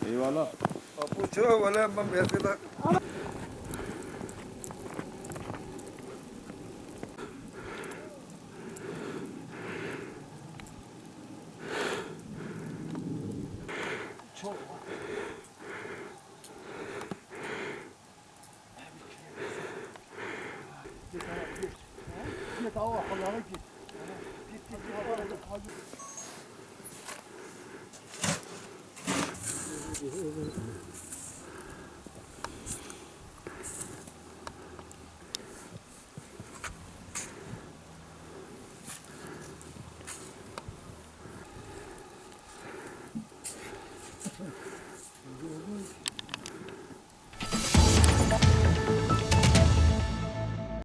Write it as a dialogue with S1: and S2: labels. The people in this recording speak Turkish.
S1: Eyvallah.
S2: Apuço valla ben mesele. Çok. Git hava Allah'a git. Git hava.